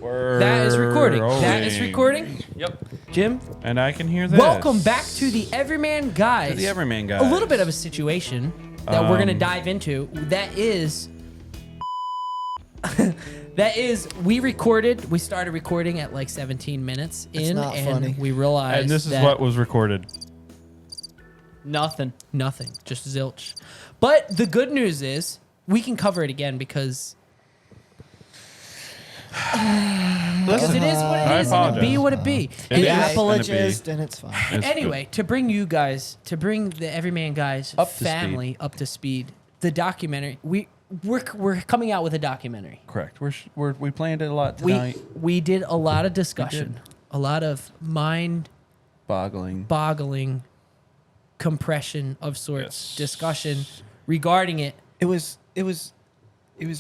That is recording. That is recording. Yep. Jim. And I can hear this. Welcome back to the Everyman Guys. To the Everyman Guys. A little bit of a situation that we're going to dive into. That is... we started recording at like 17 minutes in, not and funny. we realized And this is that what was recorded. Nothing. just zilch. But the good news is we can cover it again because it is what it I is and it be apologize. what it be. It And is. I- Apologized, and it's fine. It's anyway, to bring the Everyman Guys Up to family up to speed, the documentary we're coming out with a documentary. Correct. We planned it a lot We tonight. we did a lot of discussion, a lot of mind-boggling compression of sorts Yes. discussion regarding it. It was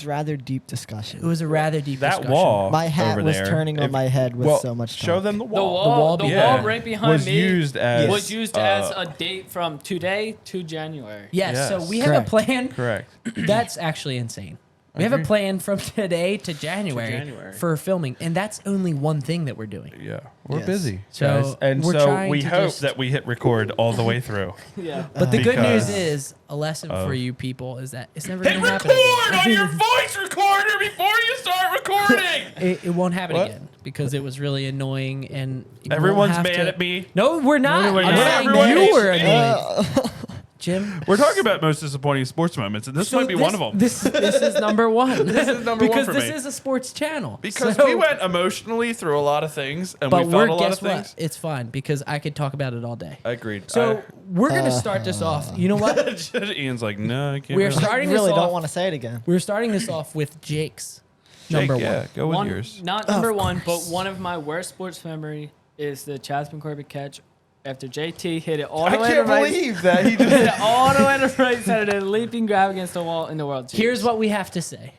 rather deep discussion. It was a rather deep That discussion. wall My hat over was there, turning on my head with so much Show talk. them the The wall. wall, the yeah. wall right behind was me used as was used as a date from today to January. Yes, so Yes. we have Correct. a plan. Correct. That's actually insane. We have a agree. plan from today to January, for filming, and that's only one thing that we're doing. Yeah, we're Yes. busy, So, guys. And we're so trying we to hope just- that we hit record all the way through. Yeah. But the good news Because is, a lesson for you people is that it's never Hit going to happen record on your again. voice recorder before you start recording. It won't happen What? again because it was really annoying and you won't Everyone's have mad to- at me. No, we're not. No, we're I'm not. saying Everyone you hates were me. annoyed. Jim. We're talking about most disappointing sports moments, and this So might be one of them. This is number one. This is number one because for this me. is a sports channel. Because So- we went emotionally through a lot of things, and But we we're felt a lot guess of things. what? It's fine because I could talk about it all day. Agreed. So we're gonna start this off. You know what? Ian's like, no, I can't. We're really. I starting really this don't off. want to say it again. We're starting this off with Jake's Jake, number yeah, one. go with yours. Not number one, but one of my worst sports memory is the Chasman Corbett catch after JT hit it all the way to right. that he Hit it all the way to right side and a leaping grab against the wall in the World Series. Here's what we have to say.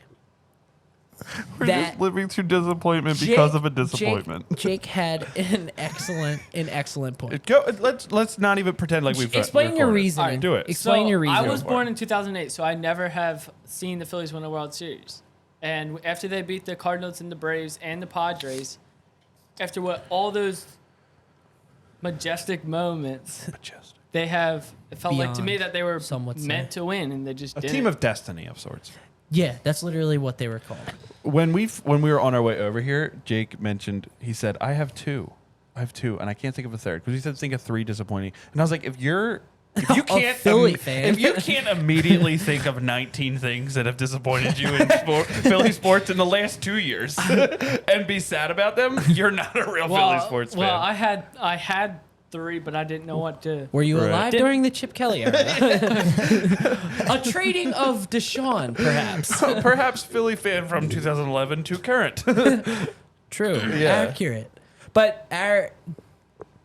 We're That just living through disappointment because of a disappointment. Jake had an excellent point. Go. Let's not even pretend like we've Explain your recorded. reasoning. All right, do it. Explain your reasoning. I was born in 2008, so I never have seen the Phillies win a World Series. And after they beat the Cardinals and the Braves and the Padres, after what all those majestic moments, they have. It felt like to me Beyond, that they were some would say. meant to win, and they just A didn't. team of destiny of sorts. Yeah, that's literally what they were called. When we were on our way over here, Jake mentioned, he said, I have two, and I can't think of a third because he said think of three disappointing, and I was like, if you can't Philly fan. if you can't immediately think of 19 things that have disappointed you in Philly sports in the last 2 years and be sad about them, you're not a real Philly sports fan. Well, I had three, but I didn't know what to. Were you Right. alive during the Chip Kelly era? A trading of Deshaun, perhaps. Perhaps Philly fan from 2011 to current. True. Yeah. Accurate. But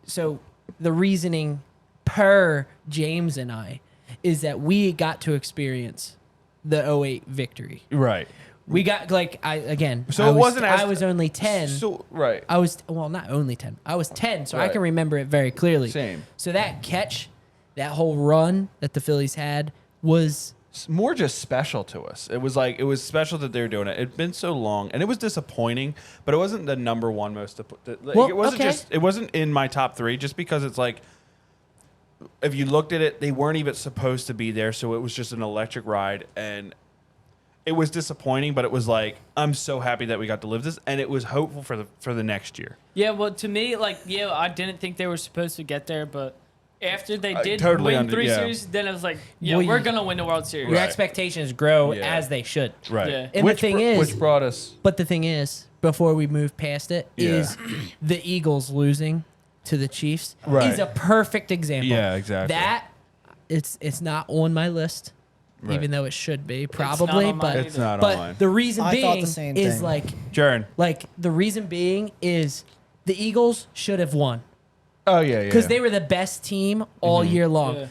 so the reasoning per James and I is that we got to experience the 08 victory. Right. We got So it it wasn't as I was only 10. So right. I was not only 10. I was 10, so I Right. can remember it very clearly. Same. So that catch, that whole run that the Phillies had was More just special to us. It was special that they were doing it. It'd been so long, and it was disappointing, but it wasn't the number one most. Well, it wasn't okay. it wasn't in my top three just because it's like, if you looked at it, they weren't even supposed to be there, so it was just an electric ride, and it was disappointing. But it was like, I'm so happy that we got to live this, and it was hopeful for the next year. Yeah, well, to me, I didn't think they were supposed to get there, but after they did totally win three yeah. series, then it was like, yeah, Well, we're you- gonna win the World Series. your Right. expectations grow Yeah. as they should. Right. Yeah. And the thing is, which brought us. but the thing is, before we move past it, Yeah. is the Eagles losing to the Chiefs Right. is a perfect example. Yeah, exactly. That it's not on my list, Right. even though it should be not probably. on mine But It's not but online. the reason I thought being the same is thing. Jaron. the reason being is the Eagles should have won Oh yeah, yeah. because they were the best team all year long. Yeah.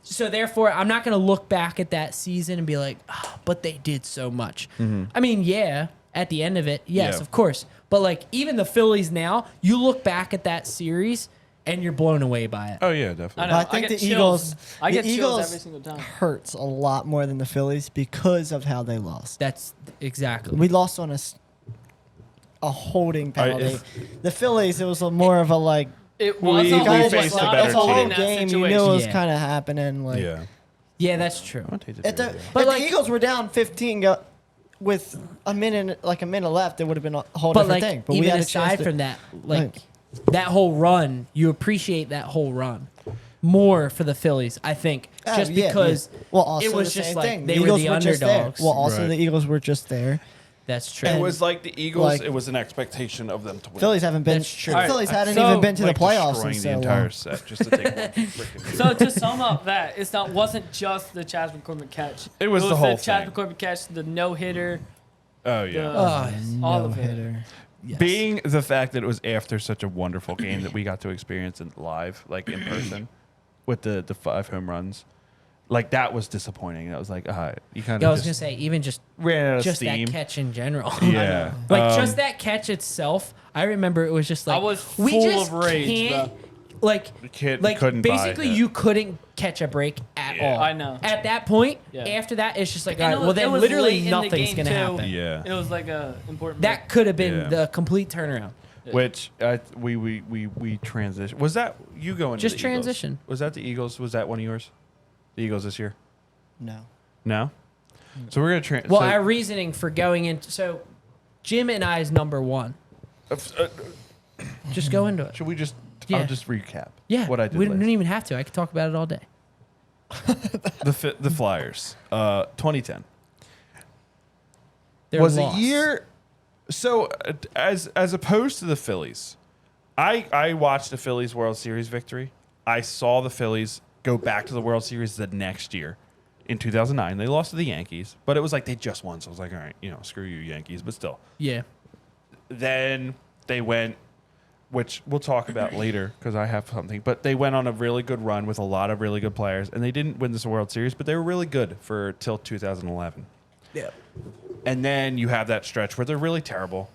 So therefore, I'm not going to look back at that season and be like, oh, but they did so much. I mean, yeah, at the end of it, yes, Yeah. of course. But like even the Phillies now, you look back at that series and you're blown away by it. Oh yeah, definitely. I know. I think get the chills. Eagles. I get the chills Eagles every single time. hurts a lot more than the Phillies because of how they lost. That's exactly. We lost on a holding penalty. it's- The Phillies, it was more of a like. It was We a whole faced a lot better of the whole team. in that game, you situation. knew it was Yeah. kind of happening. Like, Yeah, that's true. I'll take the But Phillies. the Eagles were down 15 with a minute left, it would have been a whole But different like, thing. But we even had a aside chance to, from that, like that whole run, you appreciate that whole run more for the Phillies, I think, just yeah, because yeah. Well, also it was the just same like thing. they The were Eagles the just there. underdogs. Well, also Right. the Eagles were just there. That's true. It was like the Eagles. like- it was an expectation of them to win. Phillies haven't been. That's true. The Phillies Alright, hadn't so- even been to like the playoffs destroying in the so entire long. set just to take one freaking. So to sum up that, wasn't just the Chas McCormick catch. It was the whole Chas thing. McCormick catch, the no hitter, Oh yeah. all of it. No-hitter. Yes. Being the fact that it was after such a wonderful game that we got to experience it live, like in person, with the 5 home runs, like that was disappointing. That was like, you kind Yeah, I of was gonna say even just ran out of just steam. that catch in general. Yeah, Like just that catch itself, I remember it was just like I was we full just of rage, can't, bro. like couldn't buy basically it. you couldn't catch a break at Yeah. all. I know. At that point, Yeah. after that, it's just like And all right, well it then was literally late in the nothing's game, gonna too. happen. Yeah, It was like a important. That could have been Yeah. the complete turnaround. which we transitioned. Was that you going? Just to the Eagles? transition. Was that the Eagles? Was that one of yours? The Eagles this year? No. No. So we're gonna Well, our reasoning for going into Jim and I's number one. Just go into it. should we just? Yeah. I'll just recap. Yeah, what I did. we last. don't even have to. I could talk about it all day. The Flyers, 2010 Their was loss. a year. So as opposed to the Phillies, I watched the Phillies World Series victory. I saw the Phillies go back to the World Series the next year in 2009. They lost to the Yankees, but it was like they just won. So I was like, all right, screw you Yankees, but still. Yeah. Then they went, which we'll talk about later because I have something, but they went on a really good run with a lot of really good players, and they didn't win this World Series, but they were really good for till 2011. Yeah. And then you have that stretch where they're really terrible.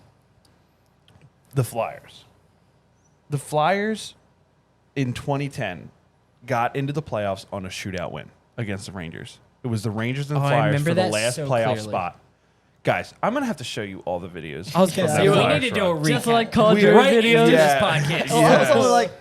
The Flyers. The Flyers in 2010 got into the playoffs on a shootout win against the Rangers. It was the Rangers and Oh, I Flyers remember for the that last so playoff clearly. spot. Guys, I'm going to have to show you all the videos. I was gonna Yeah. say See, we we need to do a recap. Just like Conjuring right videos. into this Yeah. podcast. Oh, I was Yes. only like,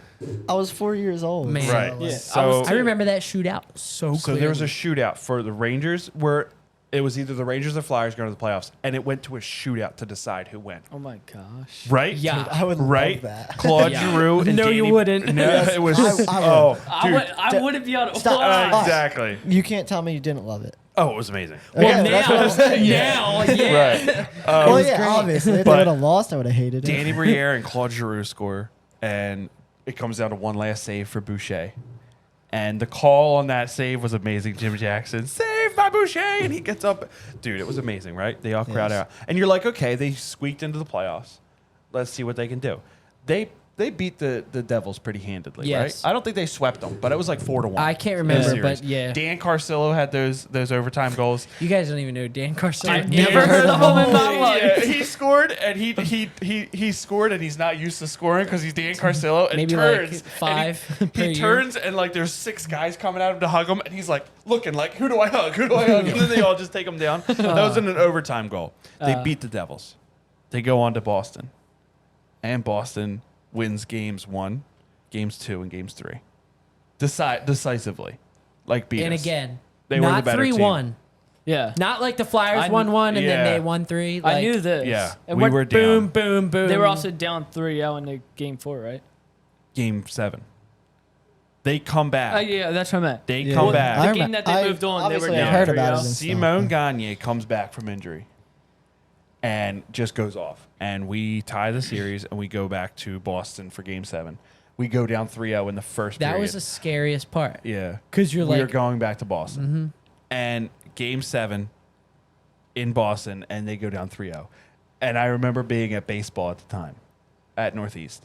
I was 4 years old. Man. so, Right. like, Yeah. So, I remember that shootout so so there was a clearly. shootout for the Rangers where it was either the Rangers or Flyers going to the playoffs, and it went to a shootout to decide who went. Oh my gosh. Right? Yeah. I would Right? love that. Claude Yeah. Giroux and No, you Danny- wouldn't. No, Yes, it was. I would. Oh, dude. I wouldn't be able to Stop. watch. Exactly. You can't tell me you didn't love it. Oh, it was amazing. Well, Okay, that's what I'm saying. now, yeah. Right. Well, was yeah, great. obviously. If they But would have lost, I would have hated it. Danny Briere and Claude Giroux score, and it comes down to one last save for Boucher. And the call on that save was amazing. Jim Jackson, saved by Boucher, and he gets up. Dude, it was amazing, right? They all crowd Yes. out. And you're like, okay, they squeaked into the playoffs. Let's see what they can do. They beat the Devils pretty handedly, Yes. right? I don't think they swept them, but it was like 4-1. I can't in the remember, series. but yeah. Dan Carcillo had those overtime goals. You guys don't even know Dan Carson. I've never heard of him in my life. Yeah, he scored and he scored and he's not used to scoring because he's Dan Carcillo and Maybe like turns 5 and per he year. turns and like there's 6 guys coming at him to hug him and he's like looking like who do I hug and then they all just take him down. That was in an overtime goal. They beat the Devils. They go on to Boston, and Boston wins games 1, games 2, and games 3, decisively, like beat And us. again, They were the not better team. 3-1. Yeah. Not like the Flyers I- won 1 and yeah. then they won 3. I Like, knew this. Yeah, And we what- were boom, down. boom, boom. They were also down 3-0 in the game 4, right? Game 7. They come back. Yeah, that's what I meant. They Yeah. come Well, back. The I game remember- that they I- moved on, they were obviously down. I've heard about 3-0. it and Simone Gagne comes back from injury and just goes off. And we tie the series and we go back to Boston for game 7. We go down 3-0 in the first That period. was the scariest part. yeah. 'Cause you're we are like- going back to Boston. And game 7 in Boston and they go down 3-0. And I remember being at baseball at the time at Northeast.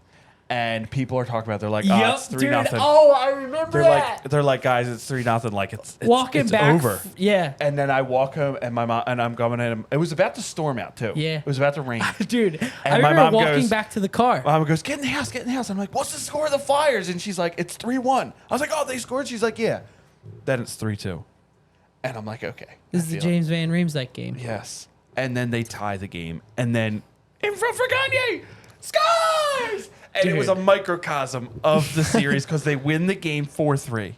And people are talking about, they're like, oh, it's 3-0. Oh, I remember They're like, guys, it's 3-0. Like it's Walking it's back. over. Yeah. And then I walk home, and my mom and I'm going at him. It was about to storm out too. Yeah. it was about to rain. Dude, I And my remember mom walking goes- back to the car. Mom goes, get in the house, get in the house. I'm like, what's the score of the Flyers? And she's like, it's 3-1. I was like, oh, they scored. She's like, yeah. Then it's 3-2. And I'm like, okay. This is the I feel it. James Van Riemsdyk game. Yes. And then they tie the game, and then in front for Gagne, scores! And it was a microcosm of the series because they win the game 4-3.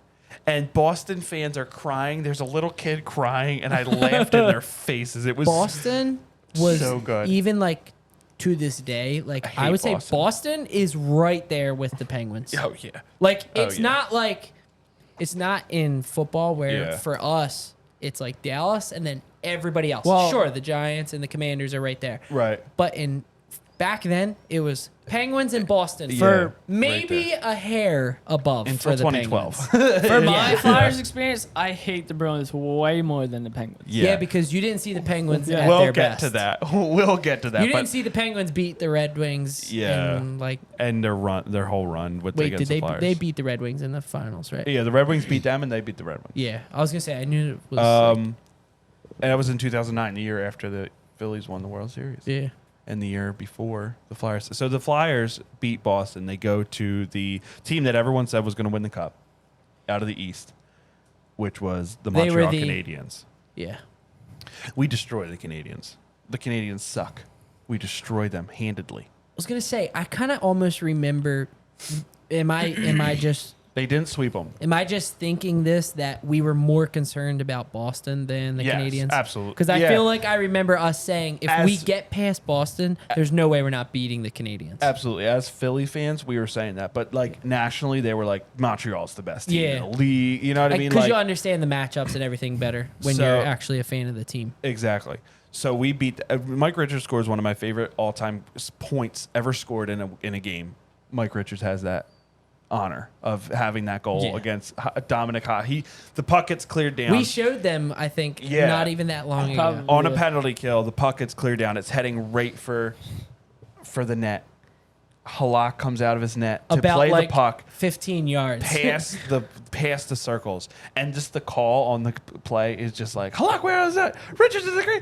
And Boston fans are crying. There's a little kid crying, and I laughed in their faces. It was Boston was so good. even like to this day. Like hate I would say, Boston. Boston is right there with the Penguins. Oh, yeah. Like Oh, it's yeah. not like it's not in football where Yeah. for us it's like Dallas and then everybody else. Well- Sure, the Giants and the Commanders are right there. Right. But in back then it was Penguins and Boston Yeah, for right maybe a hair above Until for the 2012. Penguins. For my Yeah. Flyers experience, I hate the Bruins way more than the Penguins. Yeah, because you didn't see the Penguins at We'll their get best. to that. We'll get to that. You but didn't see the Penguins beat the Red Wings. Yeah. In like and their whole run with wait, against did the Flyers. they beat the Red Wings in the finals, right? Yeah, the Red Wings beat them, and they beat the Red Wings. Yeah, I was gonna say I knew it was. And that was in 2009, the year after the Phillies won the World Series. Yeah. And the year before the Flyers. So the Flyers beat Boston. They go to the team that everyone said was going to win the Cup out of the East, which was the They were Montreal the- Canadiens. Yeah. We destroy the Canadiens. The Canadiens suck. We destroy them handedly. I was gonna say I kind of almost remember. Am I just sweep them. am I just thinking this that we were more concerned about Boston than the Yes, Canadians? absolutely. Because I Yeah. feel like I remember us saying if we get past Boston, there's no way we're not beating the Canadians. Absolutely. As Philly fans, we were saying that. But, like, nationally, they were like, Montreal's the best team in the league. You know what I mean? Because Like, you understand the matchups and everything better when So- you're actually a fan of the team. exactly. So we beat Mike Richards scores one of my favorite all-time points ever scored in a game. Mike Richards has that honor of having that goal Yeah. against Dominic Ha. The puck gets cleared down. We showed them, I think, Yeah. not even that long ago. Probably. On a penalty kill, the puck gets cleared down. It's heading right for the net. Halak comes out of his net to About play like the puck 15 yards. past the circles, and just the call on the play is just like, Halak, where is that? Richards is a great.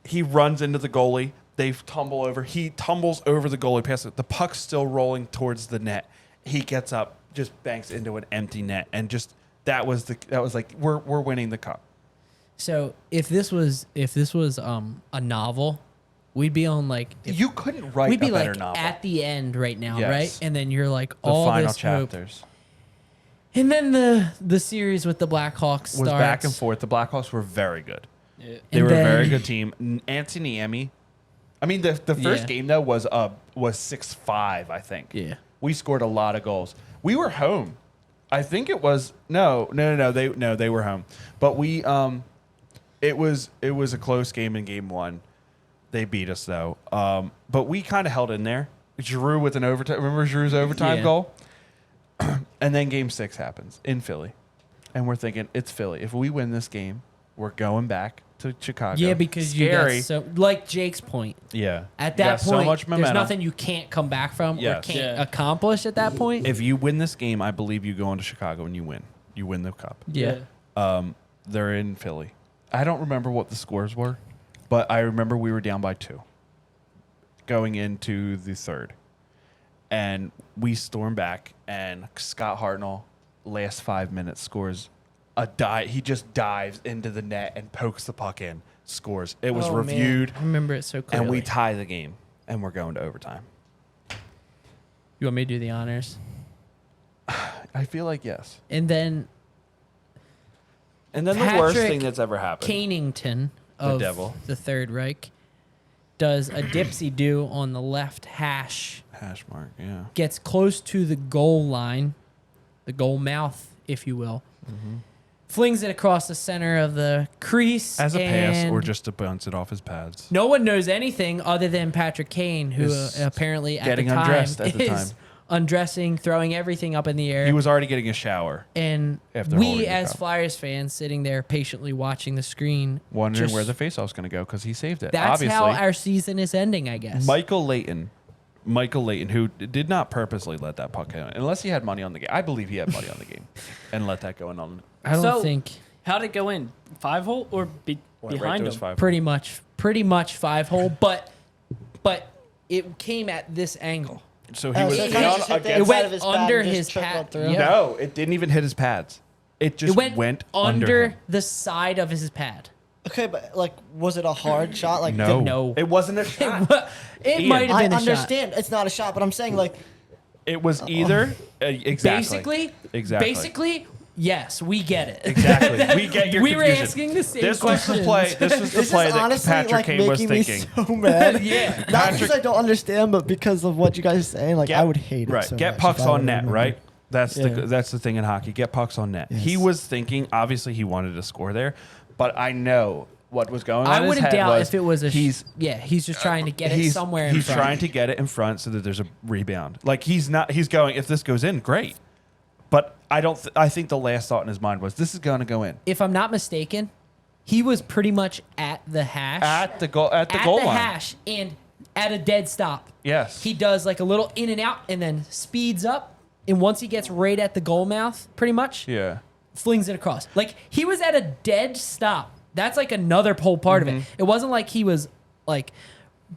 He runs into the goalie. They tumble over. He tumbles over the goalie past it. The puck's still rolling towards the net. He gets up, just banks into an empty net, and just that was like we're winning the cup. So if this was a novel, we'd be on like You couldn't write we'd be a better like novel. at the end right now, Yes. right? And then you're like The all final this hope. chapters And then the series with the Blackhawks starts. was back and forth. The Blackhawks were very good. Yeah. They And were a then- very good team. Anthony Emmy. I mean, the first Yeah. game though was 6-5. I think. Yeah. We scored a lot of goals. We were home. I think it was no. They were home. But we it was a close game in game one. They beat us though. But we kind of held in there. Giroux with an overtime. Remember Giroux's overtime Yeah. goal? And then game 6 happens in Philly. And we're thinking, it's Philly. If we win this game, we're going back to Chicago. Yeah, because Scary. you got so like Jake's point. Yeah. At You that got point, so much there's momentum. nothing you can't come back from or Yes. can't Yeah. accomplish at that point. If you win this game, I believe you go into Chicago and you win. You win the cup. yeah. They're in Philly. I don't remember what the scores were, but I remember we were down by 2 going into the third. And we storm back, and Scott Hartnell, last 5 minutes, scores a dive. He just dives into the net and pokes the puck in, scores. It was Oh, man. reviewed, I remember it so clearly. and we tie the game, and we're going to overtime. You want me to do the honors? I feel like yes. And then And then Patrick the worst thing that's ever happened. Canington of devil. the Third Reich does a dipsy do on the left hash, Hash mark, yeah. gets close to the goal line, the goal mouth, if you will, flings it across the center of the crease. As a pass and or just to bounce it off his pads. no one knows anything other than Patrick Kane, who Is apparently at getting the time undressed at the is time. undressing, throwing everything up in the air. He was already getting a shower, and after holding we, the as cup. Flyers fans, sitting there patiently watching the screen, wondering just- where the faceoff's going to go because he saved it. That's Obviously, how our season is ending, I guess. Michael Layton, who did not purposely let that puck go in, unless he had money on the game. I believe he had money on the game and let that go in on. I don't So- think How'd it go in? 5-hole or Went right behind to him? his 5. pretty much 5-hole, but it came at this angle. So he Oh, was so it down kinda just hit the against. It went inside of his pad under and just his trickled pad. through. Yeah. No, it didn't even hit his pads. It just It went under under him. the side of his pad. Okay, but like, was it a hard shot? Like, No, No. it wasn't a shot. It Ian. might have I been a understand it's not a shot, but I'm saying like, It was either exactly. Basically, yes, we get it. Exactly. We get your We were confusion. asking the same This was the questions. play. This was the this play is that honestly Patrick like Kane was making me thinking. so mad. Yeah. Not Patrick- because I don't understand, but because of what you guys are saying. Like, I would hate it. Right. So Get much pucks if I on would've net, remembered. right? That's Yeah. the thing in hockey. Get pucks on net. Yes. He was thinking, obviously he wanted to score there, but I know what was going on. I in his wouldn't head doubt was if it was a. he's he's just trying to get it somewhere. He's in front. trying to get it in front so that there's a rebound. Like he's not. He's going. If this goes in, great. But I don't. I think the last thought in his mind was, "This is going to go in." If I'm not mistaken, he was pretty much at the hash. At the goal. At the at goal the line. hash and at a dead stop. Yes. He does like a little in and out and then speeds up. And once he gets right at the goal mouth, pretty much, Yeah. flings it across. Like he was at a dead stop. That's like another whole part of it. It wasn't like he was like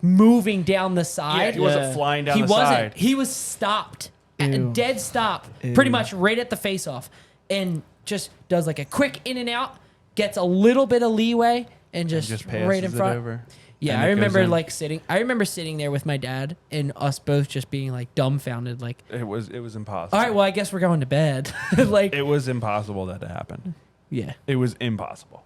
moving down the Yeah, side. he wasn't flying down He the wasn't. side. He was stopped. At a Ew. dead stop, pretty much right at the face off. And just does like a quick in and out, gets a little bit of leeway, and just passes right in front. it over. Yeah, and I it goes remember in. like sitting. I remember sitting there with my dad and us both just being like dumbfounded. Like, It was impossible. all right, well, I guess we're going to bed. Like, It was impossible that to happen. yeah. It was impossible.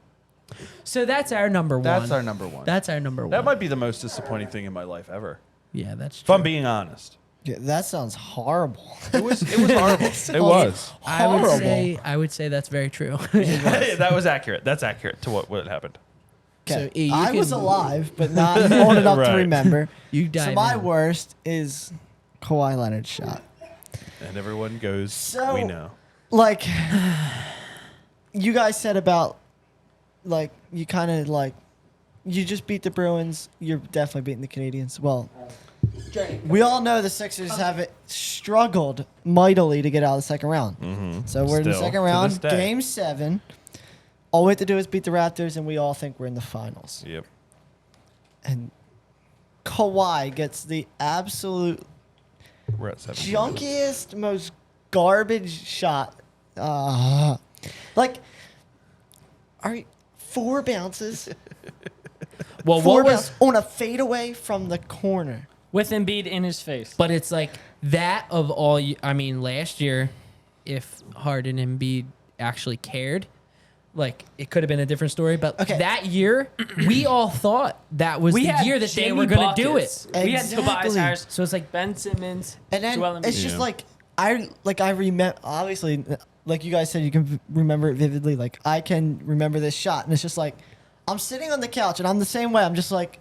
So that's our number one. That's our number one. That's our number one. That might be the most disappointing thing in my life ever. Yeah, that's If true. I'm being honest. Yeah, that sounds horrible. It was horrible. It was. Horrible. I would say that's very true. That was accurate. That's accurate to what happened. So, Okay. you I was can- alive, but not old enough to Right. remember. You So died. my now. worst is Kawhi Leonard's shot. And everyone goes, So- we know. Like you guys said about, like, you kind of like, you just beat the Bruins. You're definitely beating the Canadians. Well, we all know the Sixers have struggled mightily to get out of the second round. So we're in the Still, second to round, this day. game 7. All we have to do is beat the Raptors, and we all think we're in the finals. Yep. And Kawhi gets the absolute We're at 7. junkiest, most garbage shot. Like, are you, 4 bounces? Well, 4 what was? bounces on a fadeaway from the corner. with Embiid in his face. But it's like that of all. I mean, last year, if Harden and Embiid actually cared, like it could have been a different story. But Okay. that year, we all thought that was the had year that they Jimmy were going to do buckets. it. We had Tobias Exactly. Harris, So it's like Ben Simmons, And then Joel Embiid. it's just Yeah. like I remember, obviously, like you guys said, you can remember it vividly. Like, I can remember this shot, and it's just like I'm sitting on the couch, and I'm the same way. I'm just like,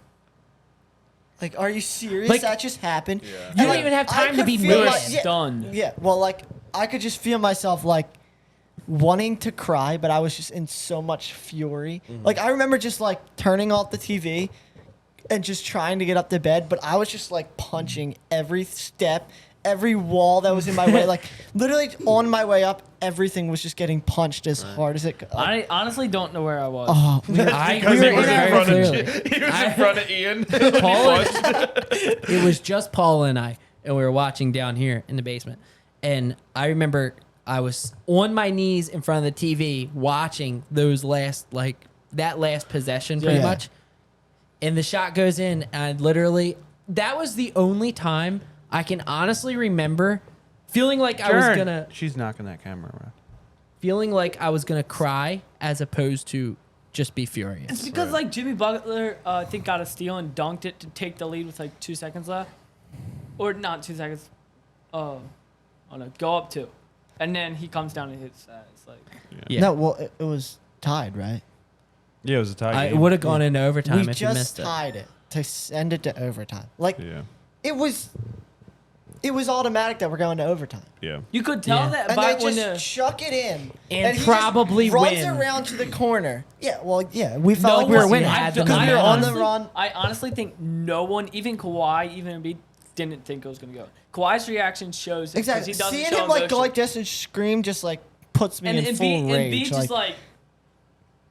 are you serious? Like, that just happened. Yeah. And, You don't even have I time to could be feel we were mad. like- yeah, stunned. Yeah, well, like I could just feel myself like wanting to cry, but I was just in so much fury. Like, I remember just like turning off the TV and just trying to get up to bed, but I was just like punching every step, every wall that was in my way. Like, literally on my way up, everything was just getting punched as hard as it could. I honestly don't know where I was. Oh, Because we he were was in in our front clearly. of he was I- in front of Ian. Paul, it was just Paul and I, and we were watching down here in the basement. And I remember I was on my knees in front of the TV watching those that last possession pretty Yeah. much. And the shot goes in, and that was the only time I can honestly remember feeling like I was She's knocking that camera around. cry as opposed to just be It's furious. because like Jimmy Butler, I think got a steal and dunked it to take the lead with like 2 seconds left, or not 2 seconds. Oh no, go up 2, and then he comes down and hits that. It's like Yeah. No, well, it was tied, right? Yeah, it was a tie It game. would have gone into overtime We if you just missed it. tied it to send it to overtime. Like, Yeah. it was automatic that we're going to overtime. Yeah. you could tell Yeah. that And by they when just the chuck it in. And he probably just runs win. around to the corner. Yeah, well, yeah, we felt No like we were one winning had the because we were on the honestly- run. I honestly think no one, even Kawhi, even Embiid, didn't think it was gonna go. Kawhi's reaction shows it 'cause Exactly. he doesn't Seeing show him like go emotion. like this and scream just like puts me and in full Embiid rage. just like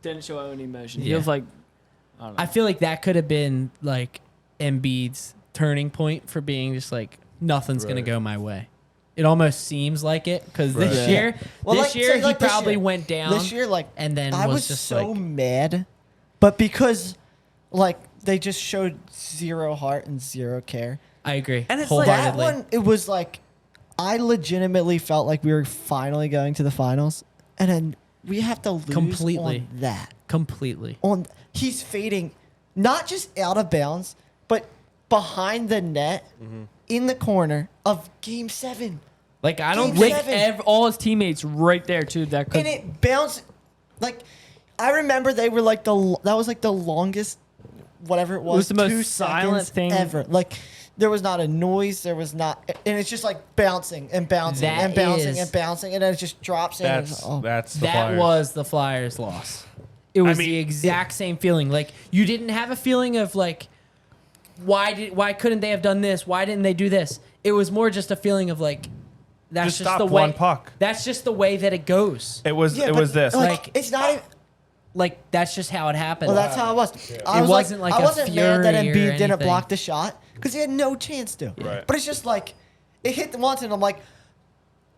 didn't show any emotion. He Yeah. was like, I don't know. I feel like that could have been like Embiid's turning point for being just like nothing's gonna Right. go my way. It almost seems like it because this Right. year, Well, this like, year say, he like this probably year. went down. This year, like, and then I was was just so like, mad but because like they just showed zero heart and zero care. I agree. And it's like- That wholeheartedly. one, it was like I legitimately felt like we were finally going to the finals, and then we have to lose Completely. on that. Completely. He's fading, not just out of bounds, but behind the net in the corner of Game 7. Like I don't Game think seven. All his teammates right there too. That could And it bounced. Like, I remember they were like that was like the longest, whatever it was. It was the most 2 silent seconds thing ever. Like, there was not a noise. There was not, and it's just like bouncing and bouncing That and bouncing is- and bouncing, and then it just drops in. and it's- That's the that Flyers. was the Flyers' loss. It was mean, the exact same feeling. Like you didn't have a feeling of like, why couldn't they have done this? Why didn't they do this? It was more just a feeling of like, that's Just just stop the way. one puck. That's just the way that it goes. It was. Yeah, it but, was this. Like- it's not. Even, Like that's just how it happened. well, that's how it was. It wasn't like I a wasn't mad that fury or Embiid didn't anything. block the shot because he had no chance to. Right. But it's just like it hit once, and I'm like,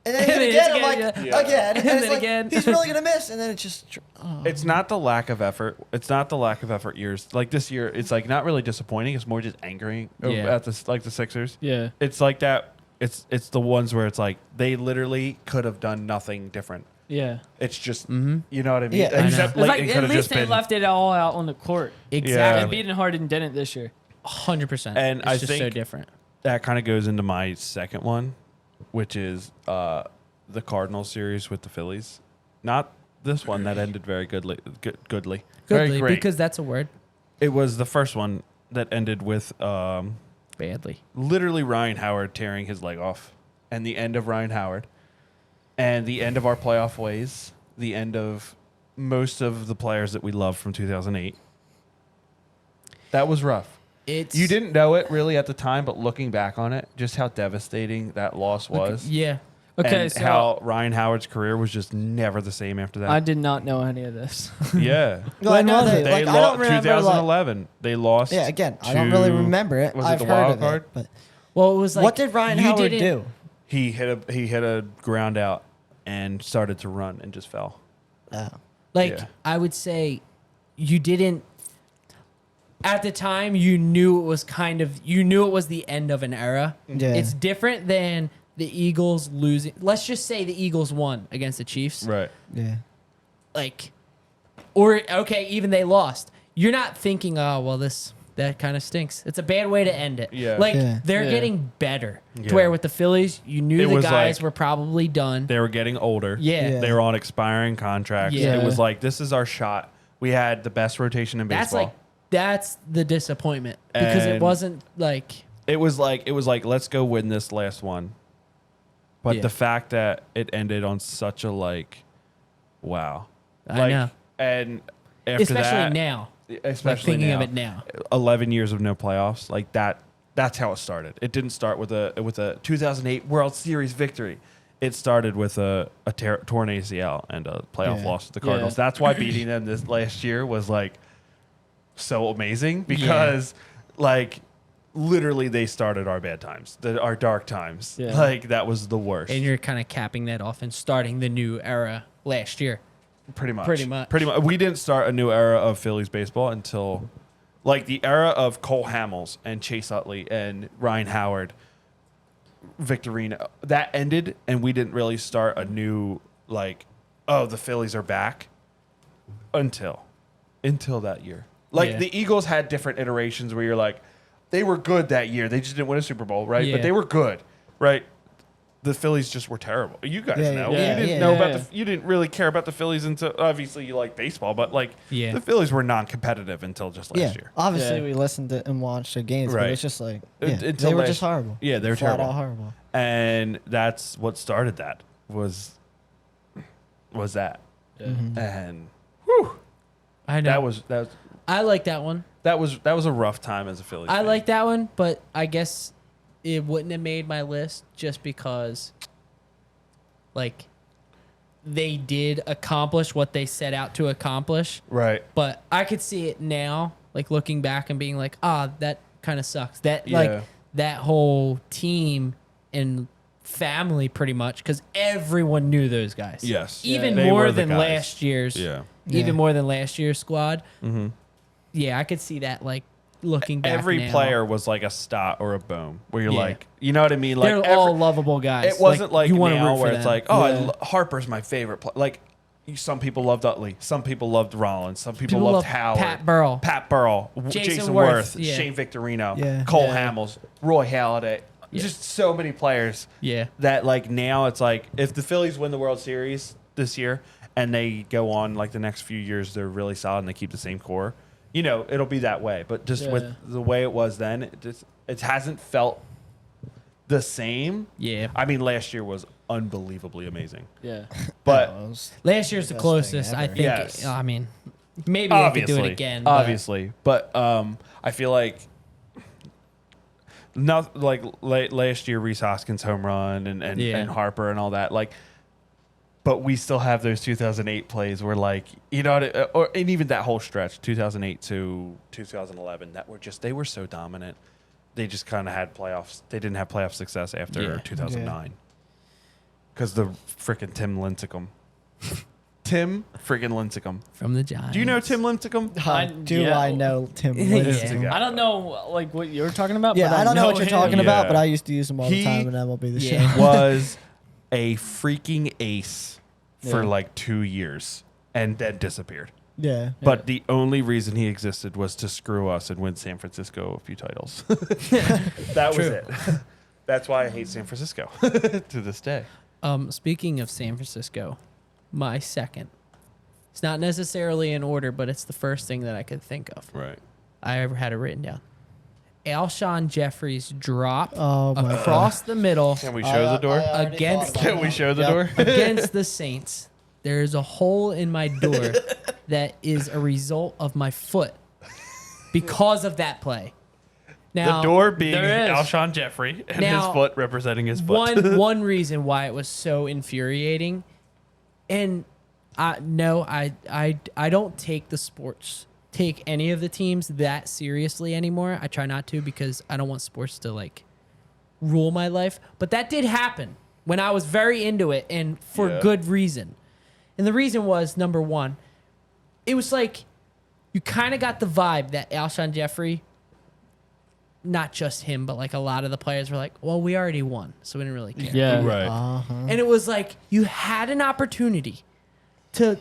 and then it And hit then again. I'm it's like, again, again, and, And it's then like again. he's really gonna miss, and then it just. Oh. It's not the lack of effort. It's not the lack of effort years. Like this year, it's like not really disappointing. It's more just angering Yeah. at the Sixers. yeah. It's like that. It's the ones where it's like they literally could have done nothing different. Yeah. It's just you know what I mean. Yeah, I know. Except It's like, Leighton at could have least just they been. left it all out on the court. Exactly. And Beaton Harden didn't this year. 100%. And it's I just so think- different. That kind of goes into my second one, which is the Cardinals series with the Phillies. Not this one that ended very goodly. Very Goodly, great. because that's a word. It was the first one that ended with Badly. literally Ryan Howard tearing his leg off, and the end of Ryan Howard, and the end of our playoff ways, the end of most of the players that we loved from 2008. That was rough. It's You didn't know it really at the time, but looking back on it, just how devastating that loss was. Yeah. Okay, and so how Ryan Howard's career was just never the same after that. I did not know any of this. Yeah. No, I know was they, it? They like, I lost don't remember, like, 2011. They lost. yeah, again, I don't really to- remember it. Was it I've the heard wild of card? it, but Well, it was like what did Ryan you Howard didn't- do? He hit a ground out and started to run and just fell. Oh. Like Yeah. I would say, you didn't. At the time, you knew it was the end of an era. Yeah. It's different than the Eagles losing. Let's just say the Eagles won against the Chiefs. Right. Yeah. Like, or okay, even they lost. You're not thinking, oh well, that kind of stinks. It's a bad way to end it. Yeah. Like Yeah. they're Yeah. getting better. Yeah. To where with the Phillies, you knew It the was guys like- were probably done. They were getting older. Yeah. Yeah. They were on expiring contracts. Yeah. It was like, this is our shot. We had the best rotation in That's baseball. like that's the disappointment because it And- wasn't like It was like let's go win this last one. But Yeah. the fact that it ended on such a wow. I know. And after Especially that, now. especially Like thinking now, of it now. 11 years of no playoffs, like that's how it started. It didn't start with a 2008 World Series victory. It started with a torn ACL and a playoff Yeah. loss to the Cardinals. Yeah. That's why beating them this last year was like so amazing because like literally they started our bad times, our dark times. Yeah. Like that was the worst. And you're kind of capping that off and starting the new era last year. Pretty much. Pretty much. We didn't start a new era of Phillies baseball until like the era of Cole Hamels and Chase Utley and Ryan Howard, Victorino. That ended, and we didn't really start a new like, oh, the Phillies are back until that year. Like Yeah. the Eagles had different iterations where you're like, they were good that year. They just didn't win a Super Bowl, right? Yeah. But they were good, right? The Phillies just were terrible. You guys Yeah, know. yeah, You didn't yeah. know Yeah. about you didn't really care about the Phillies until obviously you like baseball, but like Yeah. the Phillies were non-competitive until just last Yeah. year. Obviously, Yeah. we listened to and watched the games, but Right. it's just like Un- yeah, until they were last- just horrible. Yeah, they were Flat terrible. out horrible. And that's what started that was that. Yeah. And I know. that was I like that one. that was a rough time as a Phillies I fan. like that one, but I guess it wouldn't have made my list just because, like, they did accomplish what they set out to accomplish. Right. But I could see it now, like looking back and being like, that kind of sucks. That Yeah. like that whole team and family pretty much because everyone knew those guys. Yes. Even They more were the than guys. last year's. Yeah. Even Yeah. more than last year's squad. Mm-hmm. I could see that like looking back. Every now. player was like a Stott or a Boom, where you're Yeah. like, you know what I mean? Like They're all lovable guys. It wasn't like you want to now root for where it's them. like, Harper's my favorite player. Like, some people loved Utley, some people loved Rollins, some people loved love Howard, Pat Burrell, Jason Worth, yeah. Shane Victorino, Yeah. Cole Yeah. Hamels, Roy Halladay. Yeah. Just so many players. Yeah. That like now it's like if the Phillies win the World Series this year and they go on like the next few years, they're really solid and they keep the same core. You know, it'll be that way. But just with the way it was then, it hasn't felt the same. Yeah. I mean, last year was unbelievably amazing. Yeah. But Last year's the Best closest, thing I ever. think. Yes. I mean, maybe they could do it again. But Obviously. But I feel like not like last year Reese Hoskins home run and Harper and all that. Like, but we still have those 2008 plays where like, you know, and even that whole stretch 2008 to 2011 that were just, they were so dominant. They just kind of had playoffs. They didn't have playoff success after 2009 because the freaking Tim Lincecum. Tim freaking Lincecum. From the Giants. Do you know Tim Lincecum? I know Tim Yeah. Lincecum? I don't know like what you're talking about. Yeah, but I don't know what you're him. talking Yeah. about, but I used to use him all the He- time in MLB The Yeah. Show. Was a freaking ace for Yeah. like 2 years and then disappeared. Yeah. But the only reason he existed was to screw us and win San Francisco a few titles. That was it. That's why I hate San Francisco to this day. Speaking of San Francisco, my second. It's not necessarily in order, but it's the first thing that I could think of. Right. I ever had it written down. Alshon Jeffrey's drop Oh, my across the middle Can we show the door? already Against- thought about Can we that. show the Yep. door? against the Saints. There's a hole in my door that is a result of my foot because of that play. Now, The door being there is. Alshon Jeffery and Now, his foot representing his foot. one reason why it was so infuriating, and I don't take any of the teams that seriously anymore. I try not to because I don't want sports to like rule my life. But that did happen when I was very into it and for Yeah. good reason. And the reason was, number one, it was like you kind of got the vibe that Alshon Jeffery, not just him, but like a lot of the players were like, well, we already won, so we didn't really care. Yeah. Right. Uh-huh. And it was like you had an opportunity to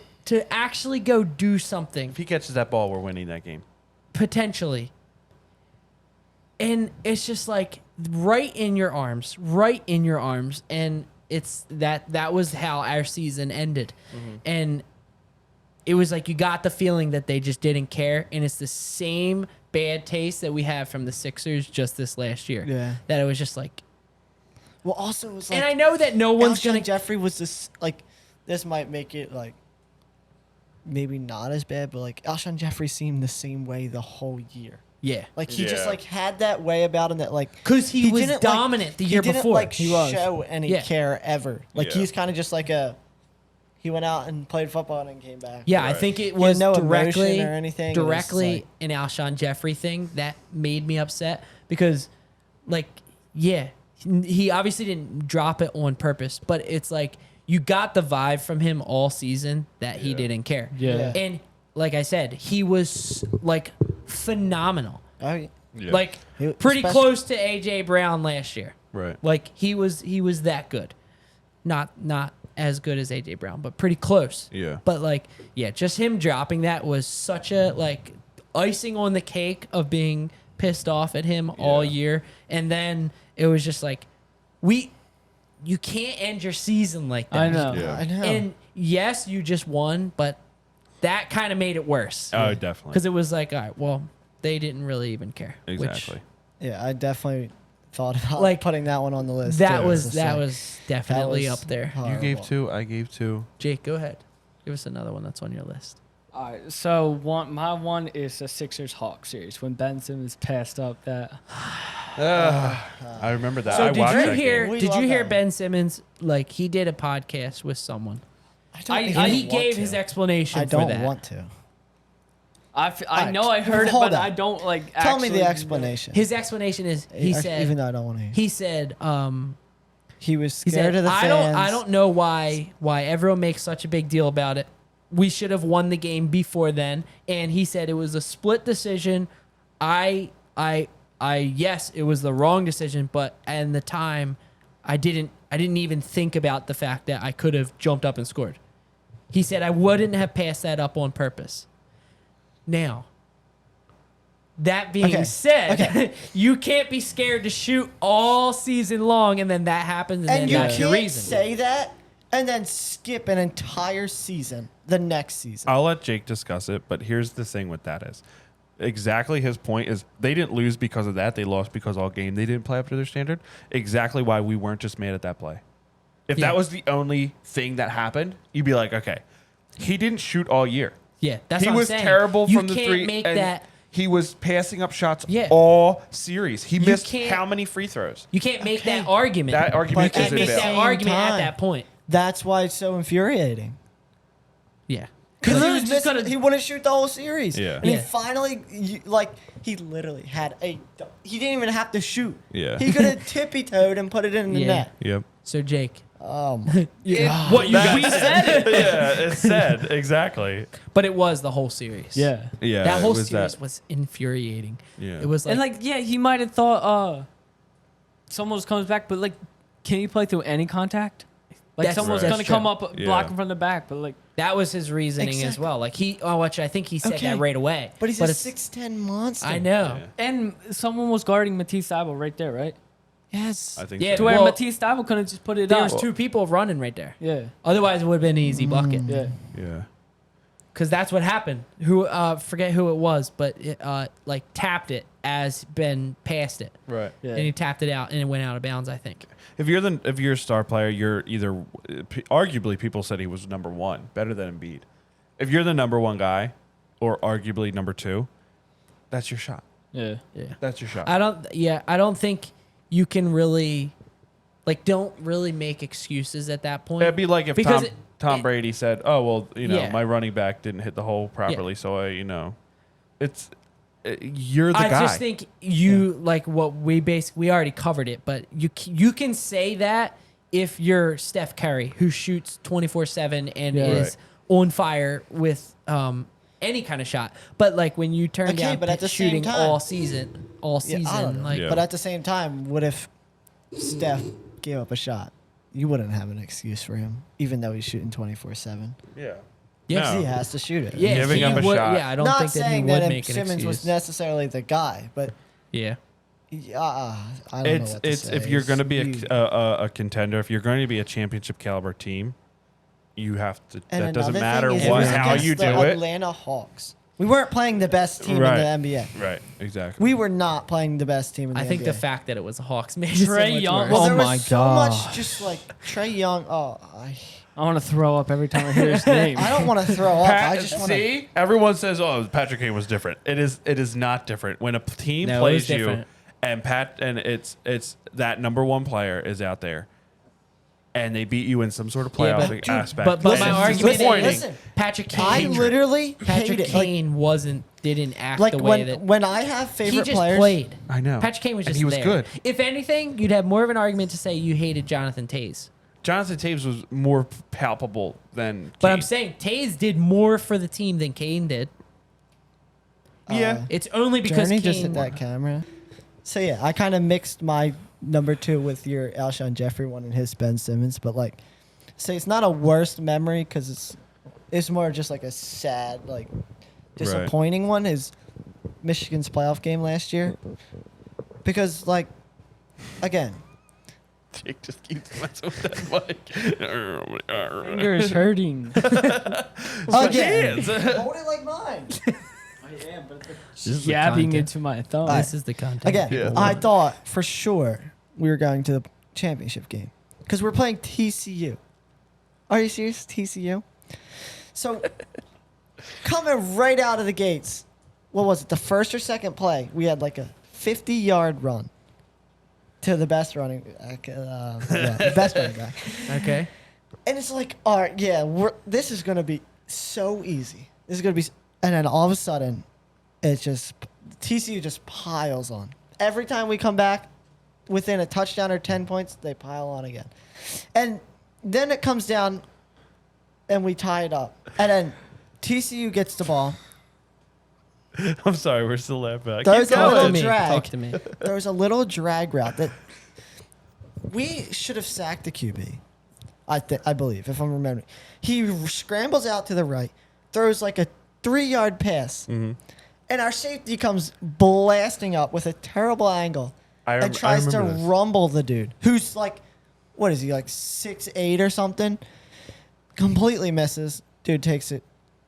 actually go do something If he catches that ball, we're winning that game. potentially. And it's just like right in your arms. And it's that was how our season ended. And it was like you got the feeling that they just didn't care. And it's the same bad taste that we have from the Sixers just this last year. Yeah. That it was just like, Well, also it was like, and I know that no one's Alshon going to. Jeffrey was this like, this might make it like maybe not as bad, but like Alshon Jeffrey seemed the same way the whole year. Yeah. Like he just Yeah. like had that way about him that like Because he was didn't, like- dominant the year he didn't before. like He was. show any Yeah. care ever. Like Yeah. he's kind of just like he went out and played football and came back. Yeah, I Right. think it He had was no directly emotion or anything. It was just directly like- an Alshon Jeffrey thing that made me upset because, like, yeah, he obviously didn't drop it on purpose, but it's like you got the vibe from him all season that he Yeah. didn't care. Yeah. And like I said, he was like phenomenal, Oh, yeah. Yeah. like He- pretty especially- close to AJ Brown last year. Right. Like he was that good, not as good as AJ Brown, but pretty close. Yeah. But like, yeah, just him dropping that was such a like icing on the cake of being pissed off at him all Yeah. year. And then it was just like, you can't end your season like that. I know. Yeah. I know. And yes, you just won, but that kind of made it worse. Oh, definitely. Because it was like, all right, well, they didn't really even care. which- Exactly. Yeah, I definitely thought about Like, putting that one on the list. that too. was It's that like, was definitely was up there. horrible. You gave 2. I gave 2. Jake, go ahead. Give us another one that's on your list. All right, so my one is the Sixers Hawks series when Ben Simmons passed up that. I remember that. So I did watched you that hear? game. We Did love you hear that. Ben Simmons? Like he did a podcast with someone. don't even And he want gave to. his explanation I for don't that. want to. I know I heard it, hold but on. I don't like. Tell me the actually- explanation. His explanation is he said even though I don't want to hear. he said He was he scared said of the fans. I don't know why everyone makes such a big deal about it. we should have won the game before then. And he said it was a split decision. Yes, it was the wrong decision, but at the time, I didn't even think about the fact that I could have jumped up and scored. He said I wouldn't have passed that up on purpose. Now, that being said, you can't be scared to shoot all season long, and then that happens, and then you that's your can't reason. say that and then skip an entire season the next season. I'll let Jake discuss it, but here's the thing with that is exactly his point is they didn't lose because of that. They lost because all game they didn't play up to their standard. Exactly why we weren't just mad at that play. If that was the only thing that happened, you'd be like, okay, he didn't shoot all year. Yeah, that's He what I'm was saying. terrible You from the can't three. make and that. He was passing up shots Yeah. all series. He missed can't- how many free throws? You can't make Okay. that argument. That argument But you at can't is make that same invalid. argument at time, that point. That's why it's so infuriating. Yeah. Because He he was was just missing, gonna- he wouldn't shoot the whole series. Yeah. And he Yeah. finally, he literally had he didn't even have to shoot. Yeah. He could have tippy-toed and put it in the Yeah. net. Yep. So Jake, My what you we said it, Yeah, it's said exactly. but it was the whole series. Yeah. Yeah, that it whole was series that. was infuriating. Yeah. It was like, And like, yeah, he might have thought someone else comes back, but like, can you play through any contact? Like That's- someone's that's gonna true. come up, block Yeah. him from the back, but like, that was his reasoning as Exactly. well. Like which I think he said Okay. that right away. But he's a it's- 6'10" monster. I know. Yeah. and someone was guarding Matisse Thybulle right there, right? Yes. I think Yeah, so. To where Well, Matisse Thybulle couldn't just put it There up. was two people running right there. Yeah, Otherwise, it would have been an easy bucket. yeah. Yeah. Because that's what happened. Who forget who it was, but it, like tapped it as Ben passed it, Right. Yeah. and he tapped it out, and it went out of bounds. I think. If you're a star player, you're either arguably people said he was number one, better than Embiid. If you're the number one guy, or arguably number two, that's your shot. Yeah. Yeah. That's your shot. I don't think you can really, don't really make excuses at that point. It'd be like if Because Tom it- Brady said, "Oh well, Yeah. my running back didn't hit the hole properly, so you're the I guy." just think you like what we already covered it, but you can say that if you're Steph Curry, who shoots 24/7 and Yeah. is on fire with any kind of shot, but like when you turn Okay, down but at the same shooting time- all season, Yeah, I don't know. like Yeah. But at the same time, what if Steph gave up a shot? You wouldn't have an excuse for him, even though he's shooting 24/7. yeah, Yeah, No. He has to shoot it. yeah, Giving he up a would, shot. Yeah, I don't Not think that he saying would that make an Simmons was excuse. necessarily the guy, but Yeah, I don't know what to it's say. if you're going to be You- a contender, if you're going to be a championship caliber team, you have to. and That doesn't another matter thing is what it was how against you the do it. Atlanta Hawks. We weren't playing the best team Right. in the NBA. Right, exactly. We were not playing the best team in the I think NBA. the fact that it was a Hawks made it so Trae much Young- worse. well, Oh there was my so God. much just like Trae Young. I want to throw up every time I hear his name. I don't want to throw up. I just want to. See, everyone says, "Oh, Patrick Kane was different." It is not different when a team No, it plays was you, different. and it's that number one player is out there, and they beat you in some sort of Yeah, playoff but- aspect. But Listen, my It's argument disappointing. is Listen, Patrick I Kane. literally Patrick hate it. Like, Kane didn't act like the way when that when I have he favorite just players. played. I know. Patrick Kane was And just he was there. good. If anything, you'd have more of an argument to say you hated Jonathan Taze. Jonathan Taves was more palpable than. But Kane. I'm saying Taze did more for the team than Kane did. yeah. It's only because Journey Kane. just hit that camera. So yeah, I kind of mixed my number 2 with your Alshon Jeffery one and his Ben Simmons, but like, say it's not a worst memory because it's more just like a sad, like, disappointing one is Michigan's playoff game last year, because like, again, Jake just keeps messing with that mic. Finger is hurting. again, hold it like mine. I am, but it's is the jabbing content. into my thumb. This is the content. Again, Yeah. I thought for sure we were going to the championship game because we're playing TCU. Are you serious? TCU? So, coming right out of the gates, what was it, the first or second play? We had like a 50-yard run to the best running back. The best running back. Okay. And it's like, all right, yeah, this is going to be so easy. This is going to be, and then all of a sudden, it's just, TCU just piles on. Every time we come back within a touchdown or 10 points, they pile on again. And then it comes down and we tie it up. And then TCU gets the ball. I'm sorry, we're still laughing. I There's keep a going. little to me. drag. Talk to me. There was a little drag route that we should have sacked the QB. I believe, if I'm remembering. He scrambles out to the right, throws like a 3-yard pass, and our safety comes blasting up with a terrible angle and tries to remember this. rumble the dude, who's like, what is he, like 6'8" or something? Completely misses. Dude takes it,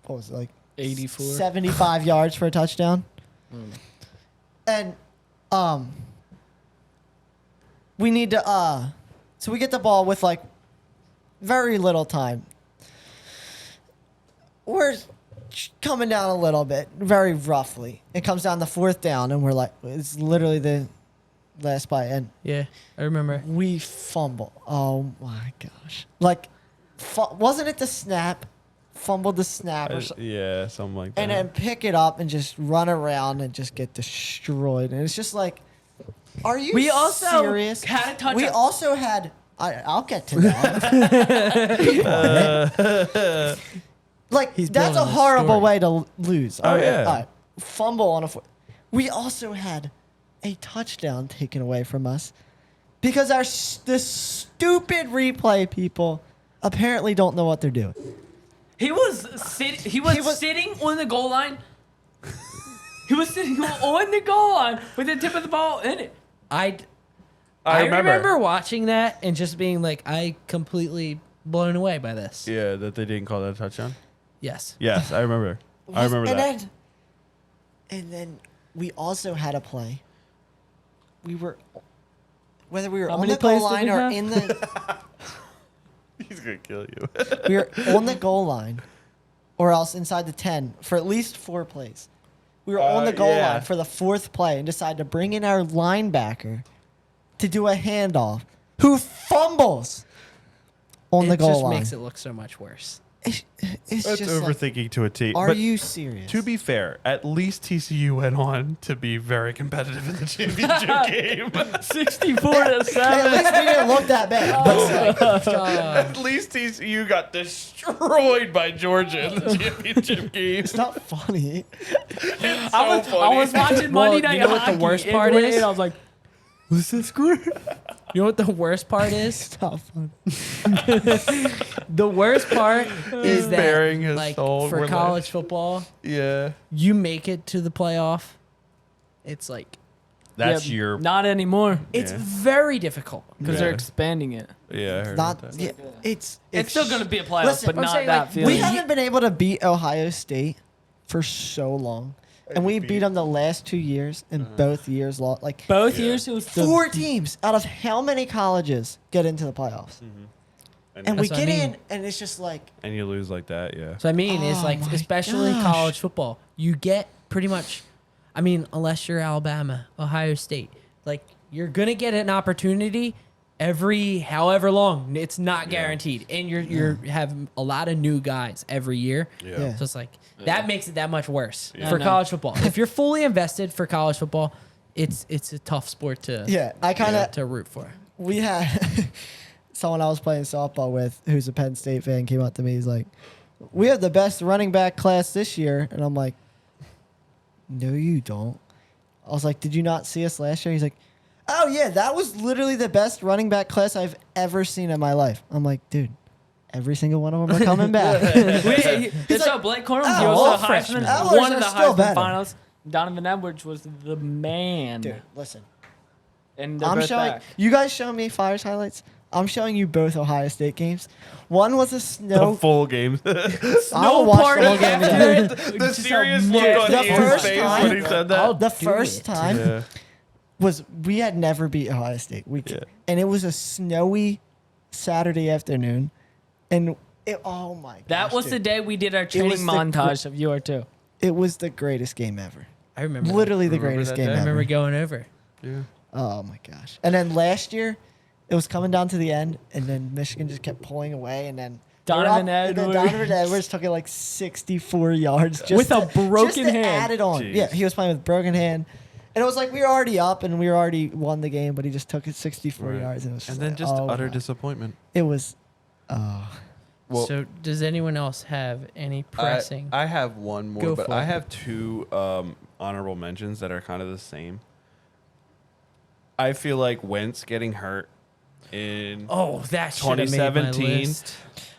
what was it, like 84. 75 yards for a touchdown. And we need to so we get the ball with like very little time. We're coming down a little bit, very roughly. It comes down to 4th down, and we're like, it's literally the last play, and Yeah, I remember. we fumble. Oh my gosh! Like, wasn't it the snap? Fumbled the snap or something. Yeah, something like that. And then pick it up and just run around and just get destroyed. And it's just like, are you We also serious? had a touchdown. We also had. I'll get to that. Like, He's that's a building a horrible story. way to lose. Oh, yeah. All right. Fumble on a foot. We also had a touchdown taken away from us because the stupid replay people apparently don't know what they're doing. He was sitting on the goal line. He was sitting on the goal line with the tip of the ball in it. I remember. remember watching that and just being like, I completely blown away by this. Yeah, that they didn't call that a touchdown. Yes. Yes, I remember. I remember that. And then we also had a play. Whether we were How on many the goal plays did line we or have? in the, He's gonna kill you. we were on the goal line, or else inside the 10 for at least 4 plays. We were on the goal yeah. line for the 4th play and decided to bring in our linebacker to do a handoff, who fumbles on the It goal just line. makes it look so much worse. It's That's just like, overthinking to a T. are But you serious? to be fair, at least TCU went on to be very competitive in the championship game. 64 to At 7. least we didn't look that bad. But At least TCU got destroyed by Georgia in the championship game. it's not funny. It's I was watching Monday Well, Night you know what the Hockey, worst and part when is? it, I was like, "Was this good?" You know what the worst part is? It's not fun. The worst part is that, bearing his like, soul. for We're college like- football, Yeah. you make it to the playoff. It's like, That's Yeah, your. Not anymore it's Yeah. very difficult. because Yeah. they're expanding it. Yeah, I heard Not. about that. Yeah, it's It's still going to be a playoff, Listen, but I'm not saying, that like, feeling. we haven't been able to beat Ohio State for so long, and we beat them the last 2 years, and both years lost. Like Both Yeah. years it was the 4 teams out of how many colleges get into the playoffs, and we That's what get I mean. in, and it's just like And you lose like that, yeah. So I mean, it's Oh like, my especially gosh. college football, you get pretty much, I mean, unless you're Alabama, Ohio State, like you're gonna get an opportunity every however long. It's not guaranteed, and you're having a lot of new guys every year. Yeah. So it's like that makes it that much worse Yeah. for I know. college football. If you're fully invested for college football, it's a tough sport to yeah. I kind of to root for. we had someone I was playing softball with who's a Penn State fan came up to me. He's like, "We have the best running back class this year," and I'm like, "No, you don't." I was like, "Did you not see us last year?" He's like, "Oh yeah, that was literally the best running back class I've ever seen in my life." I'm like, "Dude, every single one of them are coming back." It's so Blake Corum. "Oh, He was all the freshmen. Heisman, one of the Ours are still Heisman better." finals. Donovan Edwards was the man. Dude, listen. And they're I'm both showing back. you guys showing me Flyers highlights. I'm showing you both Ohio State games. One was a The snow. full game. I'll watch party the whole game after again. it. The serious look the on Ian's first face time- when he said that. I'll The do first it. time Yeah. was we had never beat Ohio State. Yeah. And it was a snowy Saturday afternoon, and oh my god, That was the day we did our was training the montage of UR2. It was the greatest game ever. I remember. Literally the Remember greatest that game day? I remember ever. going over. Yeah. Oh my gosh! And then last year, it was coming down to the end, and then Michigan just kept pulling away, and then Donovan and then Edwards. Donovan Edwards took it like 64 yards just With a to- broken just to hand. Add it on. Jeez. Yeah, he was playing with broken hand. And it was like we were already up and we were already won the game, but he just took it 64 Right. yards and it was just And then like, just oh utter my. disappointment. It was Well, So does anyone else have any pressing? I have one more, Go but for I it. have two honorable mentions that are kind of the same. I feel like Wentz getting hurt in Oh, that should have made my 2017. list.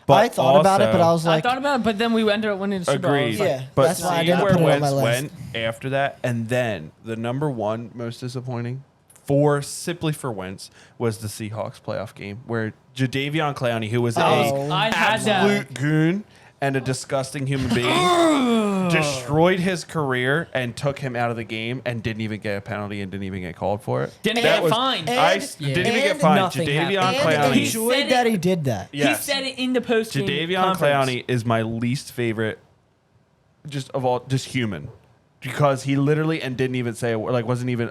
but I thought about it, but I also- was like, I thought about it, but then we ended up winning the Super Bowl. I was Agreed. like, Yeah, but that's why I seeing didn't where put it on Wentz my list. went after that, and then the number one most disappointing simply for Wentz was the Seahawks playoff game where Jadeveon Clowney, who was Oh. a I had that. absolute goon and a disgusting human being, destroyed his career and took him out of the game and didn't even get a penalty and didn't even get called for it. Didn't That get was- fined. And- didn't even get and fined. nothing Jadeveon happened. and Clowney. He enjoyed said that it- he did that. Yes. He said it in the post game. Jadeveon Clowney is my least favorite, just human, because he literally and didn't even say a word, like wasn't even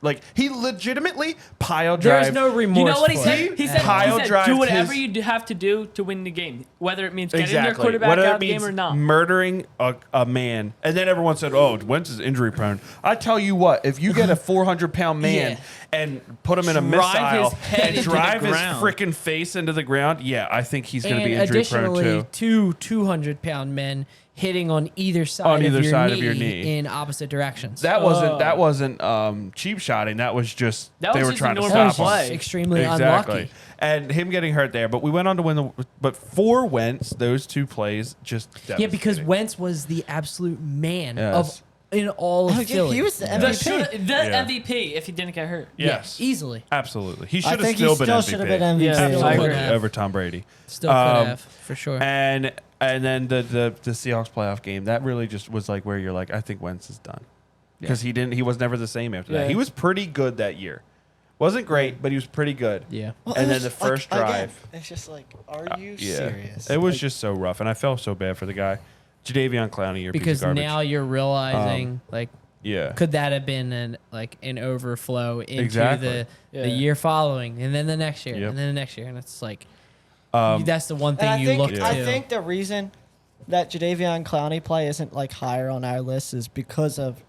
like he legitimately pile drive. There's no remorse. You know what he for said? it. He said, pile drive do whatever his- you have to do to win the game, whether it means getting your Exactly. quarterback Whether out it of the game means or not. murdering a man, and then everyone said, "Oh, Wentz is injury prone." I tell you what, if you get a 400-pound man Yeah. and put him in a Drive his missile head and into the drive his ground. freaking face into the ground, yeah, I think he's going to And be injury prone additionally, too. 200-pound men hitting on either side, either of, your side knee of your knee. in opposite directions. That wasn't cheap shotting. That was just That they was were just trying a to normal stop him. play. extremely Exactly. unlucky. And him getting hurt there, but we went on to win the. But for Wentz, those two plays just Yeah, because devastating. Wentz was the absolute man Yes. of in all of Oh, yeah, Philly. he was the The, MVP. Yeah. MVP if he didn't get hurt. yes, easily. absolutely. He I should have think he still been still MVP. should have been MVP. Yeah, Still I Absolutely, agree. over Tom Brady. Still could Um, have for sure. And then the Seahawks playoff game, that really just was like where you're like, I think Wentz is done, because he was never the same after that. Yeah. He was pretty good that year. Wasn't great, but he was pretty good. Yeah. Well, And it then was the first again, drive. it's just like, are you Yeah. serious? It was Like, just so rough, and I felt so bad for the guy. Jadeveon Clowney, you're a piece Because of garbage. now you're realizing like yeah. could that have been an overflow into Exactly. Yeah. the year following and then the next year Yep. and then the next year, and it's like Um, that's the one and thing I you think, look to. I think the reason that Jadeveon Clowney play isn't like higher on our list is because of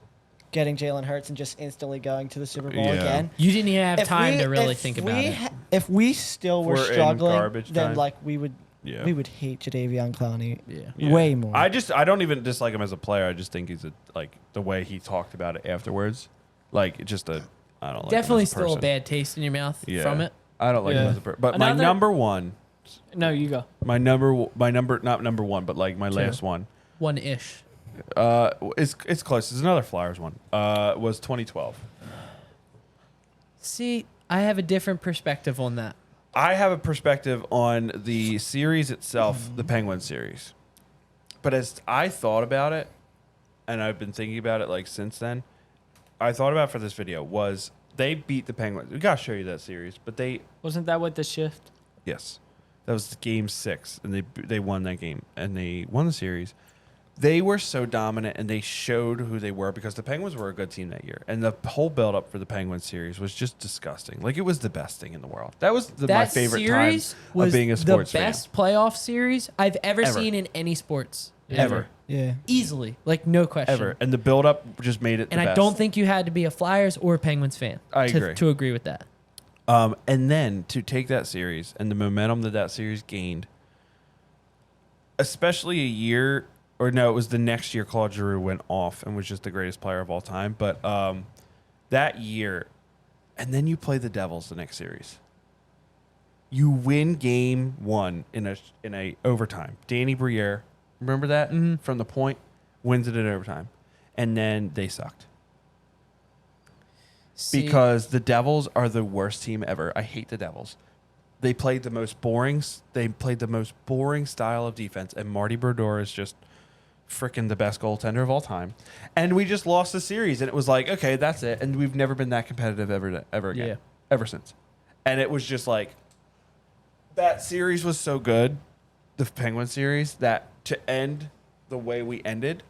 getting Jalen Hurts and just instantly going to the Super Bowl Yeah. again. You didn't even have If time we- to really if think we about it. If we still were We're in struggling, garbage then time. like we would Yeah. hate Jadeveon Clowney Yeah. Yeah. way more. I don't even dislike him as a player. I just think he's the way he talked about it afterwards, like just a I don't like Definitely him as a still a person. bad taste in your mouth Yeah. from it. I don't like him Yeah. as a person. But my Another- number one, No, you go. not number one, but like my last one, One ish. it's close. It's another Flyers one. Was 2012. See, I have a different perspective on that. I have a perspective on the series itself, the Penguins series. But as I thought about it, and I've been thinking about it like since then, I thought about for this video was they beat the Penguins. We gotta show you that series, but Wasn't that what the shift? yes, that was game 6, and they won that game and they won the series. They were so dominant, and they showed who they were because the Penguins were a good team that year, and the whole build-up for the Penguins series was just disgusting. Like it was the best thing in the world. That was my That favorite series time was of being a sports the best playoff series I've ever Ever. seen in any sports. fan. Ever. yeah. Easily. Like no question. Ever. And the build-up just made it the And I best. don't think you had to be a Flyers or a Penguins fan I agree. to agree with that. And then to take that series and the momentum that series gained, especially a year, or no, it was the next year Claude Giroux went off and was just the greatest player of all time. But that year, and then you play the Devils the next series. You win game 1 in a overtime. Danny Briere, remember that from the point, wins it in overtime, and then they sucked. See, Because the Devils are the worst team ever. I hate the Devils. They played the most boring. They played the most boring style of defense, and Marty Brodeur is just freaking the best goaltender of all time. And we just lost the series, and it was like, okay, that's it. And we've never been that competitive ever again, Yeah. ever since. And it was just like that series was so good, the Penguin series, that to end the way we ended.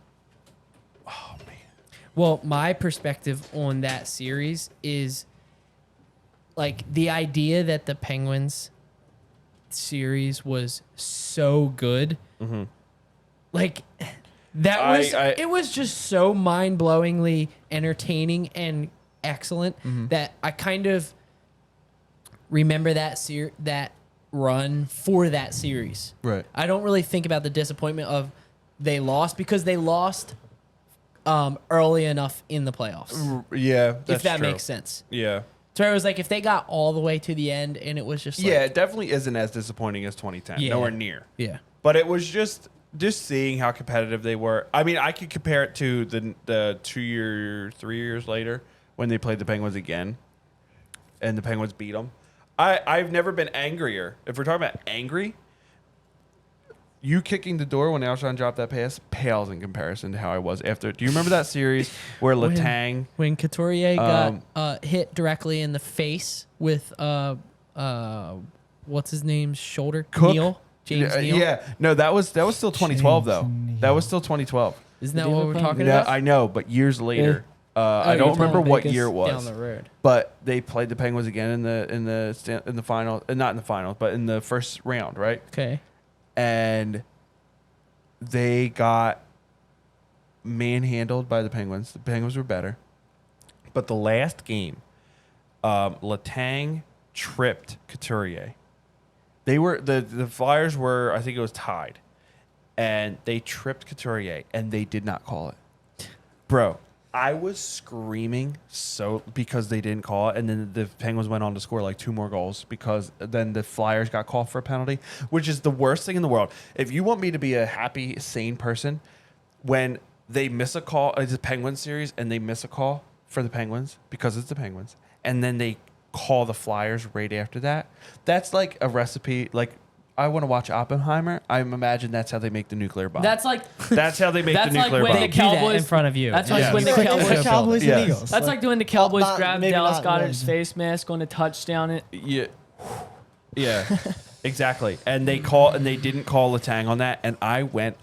Oh man. well, my perspective on that series is like the idea that the Penguins series was so good. Like that was it was just so mind-blowingly entertaining and excellent that I kind of remember that run for that series. Right. I don't really think about the disappointment of they lost because they lost early enough in the playoffs. Yeah, that's If that true. makes sense. Yeah. So it was like if they got all the way to the end and it was just like, Yeah, it definitely isn't as disappointing as 2010. Yeah. Nowhere near. yeah. But it was just seeing how competitive they were. I mean, I could compare it to the 2 years, 3 years later when they played the Penguins again, and the Penguins beat them. I've never been angrier. If we're talking about angry, you kicking the door when Alshon dropped that pass pales in comparison to how I was after. Do you remember that series where Letang? When Couturier got hit directly in the face with what's his name, shoulder? Cook? Neal? James Neal? Yeah, no, that was still 2012 though. James That was still 2012. Isn't that Did what he we're ever talking No, about? I know, but years later, I you're don't talking remember what Vegas year it was. down the road. But they played the Penguins again in the final, not in the finals, but in the first round, right? Okay. And they got manhandled by the Penguins. The Penguins were better, but the last game, Letang tripped Couturier. They were the Flyers were, I think it was tied, and they tripped Couturier, and they did not call it. Bro, I was screaming because they didn't call it, and then the Penguins went on to score like 2 more goals because then the Flyers got called for a penalty, which is the worst thing in the world. If you want me to be a happy, sane person, when they miss a call, it's a Penguins series, and they miss a call for the Penguins because it's the Penguins, and then they call the Flyers right after that, that's like a recipe. Like, I want to watch Oppenheimer. I imagine that's how they make the nuclear bomb. That's like That's how they make the That's like nuclear when bomb. the They do that Cowboys- in front of you. That's like Yeah. when the It's like Cowboys. the Cowboys Yeah. and Eagles. That's like when the Cowboys not- grabbed maybe Dallas not Goddard's red. face mask on a touchdown. It Yeah. Yeah. Exactly. And they didn't call Letang on that, and I went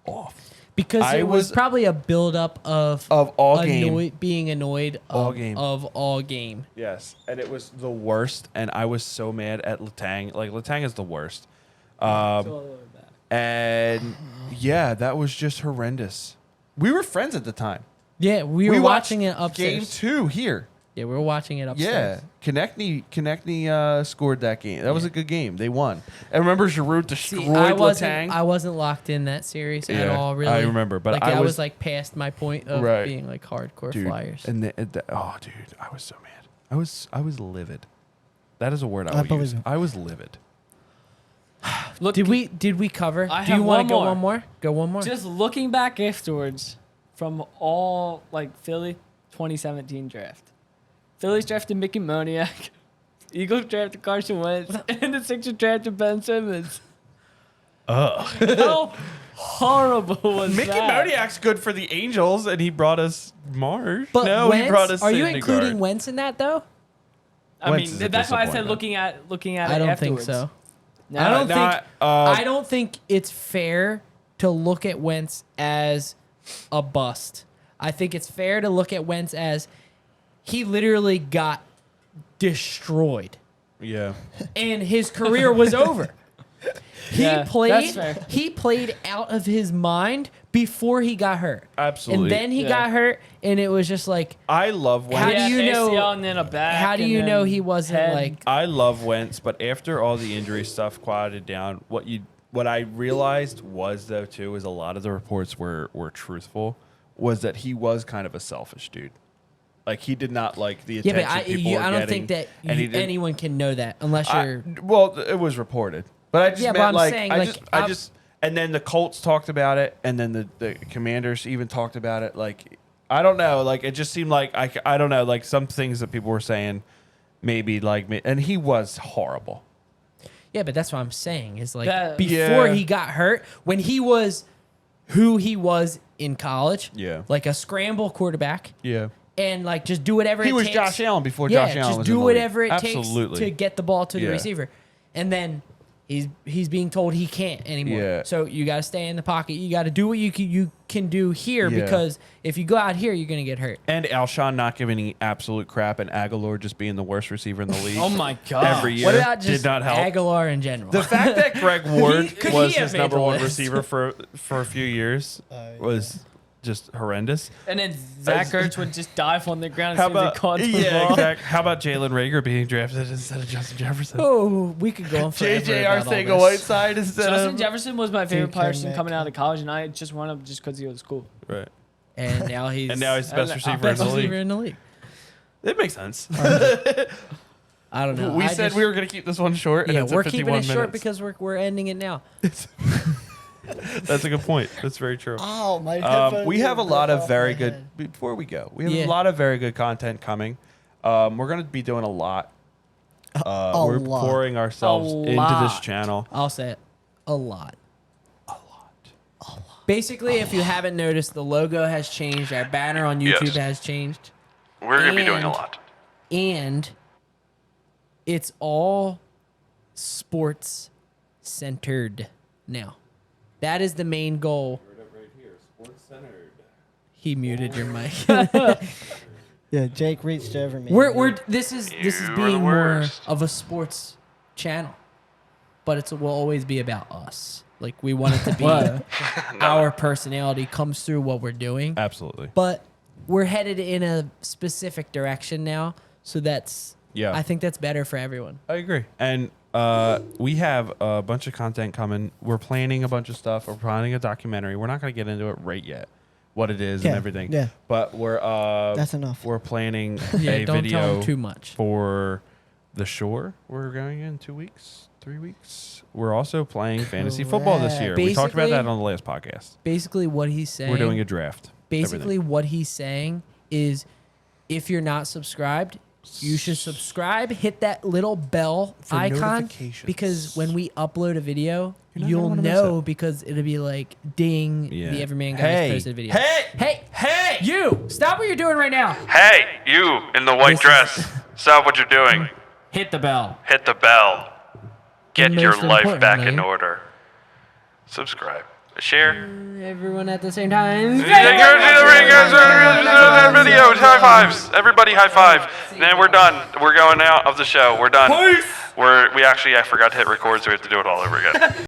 off. Because I it was was- probably a buildup of all game. being annoyed All of, game. of all game. Yes. And it was the worst, and I was so mad at Letang. Like, Letang is the worst. And yeah, that was just horrendous. We were friends at the time. Yeah, we were watching it watched Game upstairs. 2 here. Yeah, we were watching it Yeah, upstairs. Konechny scored that game. That was a good game. They won. And remember, Giroud destroyed See, I Letang. wasn't locked in that series at Yeah, all. Really, I remember, but like, I was was- like past my point of Right. being like hardcore Dude, Flyers. and oh, dude, I was so mad. I was livid. That is a word I I will believe use. it. I was livid. look. Did we cover? I Do you have want one to go more. one more? Go one more. Just looking back afterwards from all like Philly 2017 draft. Phillies drafted Mickey Moniak. Eagles drafted Carson Wentz. And the Sixers drafted Ben Simmons. How horrible was Mickey that? Moniak's good for the Angels, and he brought us Marsh. but no, Wentz, he brought us. are you Syndergaard. including Wentz in that though? I Wentz mean, is a that's why I said disappointment. looking at I it don't afterwards. think so. No, I don't not- think. I don't think it's fair to look at Wentz as a bust. I think it's fair to look at Wentz as he literally got destroyed Yeah. and his career was over. Yeah, that's fair. He played out of his mind before he got hurt. Absolutely. And then he Yeah. got hurt, and it was just like, I love Wentz. How He do had you know- ACL and then a back. how do and you then know he wasn't head. like? I love Wentz, but after all the injury stuff quieted down, what I realized was though too is a lot of the reports were truthful, was that he was kind of a selfish dude. Like, he did not like the Yeah, attention but people were I don't getting, think that and he didn't- anyone can know that unless you're. well, it was reported, but I just Yeah, but meant I'm like saying, I like, just I'm- and then the Colts talked about it, and then the Commanders even talked about it. Like, I don't know, like, it just seemed like I don't know, like, some things that people were saying maybe like me, and he was horrible. Yeah, but that's what I'm saying is like That- before Yeah. he got hurt, when he was who he was in college, Yeah. like a scramble quarterback, Yeah. and like just do whatever He it was takes. Josh Allen before Yeah, Josh Allen just was do in the league. whatever it Absolutely. takes to get the ball to the Yeah. receiver, and then he's being told he can't anymore. Yeah. So you got to stay in the pocket. You got to do what you can do here Yeah. because if you go out here, you're gonna get hurt. And Alshon not giving any absolute crap, and Aguilar just being the worst receiver in the league. Oh my god! Every year What about just did not help. Aguilar in general? The fact that Greg Ward Could was he have his made number the one list? receiver for a few years was just horrendous. And then Zach Ertz would just dive on the ground How as soon as he about caught the ball. exactly. How about Jalen Rager being drafted instead of Justin Jefferson? Oh, we could go on forever JJ about all Arcega this. Whiteside instead Justin of Jefferson was my favorite King person Metcalf. coming out of college, and I just wanted him just because he was cool. right. And now he's And now he's the best receiver in best the receiver league. in the league. It makes sense. I don't know. we I said just- we were going to keep this one short, and Yeah, it's we're at 51 keeping it short minutes. because we're ending it now. That's a good point. That's very true. Oh, my headphones We have a just lot broke of off very my good. head. Before we go, we have Yeah. a lot of very good content coming. We're going to be doing a lot. We're lot. pouring ourselves A into this lot. channel. I'll say it. A lot. Basically, if you haven't noticed, the logo has changed. Our banner on YouTube Yes. has changed. We're going to be doing a And- lot. And it's all sports centered now. That is the main goal. He muted your mic. Yeah, Jake reached over me. This is You are the being more worst. of a sports channel, but it will always be about us. Like we want it to be our personality comes through what we're doing, Absolutely. but we're headed in a specific direction now. So that's Yeah. I think that's better for everyone. I agree. And we have a bunch of content coming. We're planning a bunch of stuff. We're planning a documentary. We're not going to get into it right yet, what it is and Yeah, everything. yeah. But we're That's enough. We're planning Yeah, a don't tell video them too much. for the Shore. We're going in 2 weeks, 3 weeks. We're also playing fantasy football this year. We talked about Basically- that on the last podcast. Basically, what he's saying. We're doing a draft. Basically, Everything. what he's saying is, if you're not subscribed, you should subscribe. Hit that little bell For icon notifications. because when we upload a video, You're not you'll gonna wanna miss know it. because it'll be like, ding, Yeah. the Everyman guys Hey. posted a video. Hey, You stop what you're doing right now. Hey, you in the white dress. Stop what you're doing. Hit the bell. Hit the bell. Get And your most life back in importantly- order. Subscribe. Share. Everyone at the same time. Videos, high fives. Everybody high five. Then we're done. We're going out of the show. We're done. I forgot to hit record, so we have to do it all over again.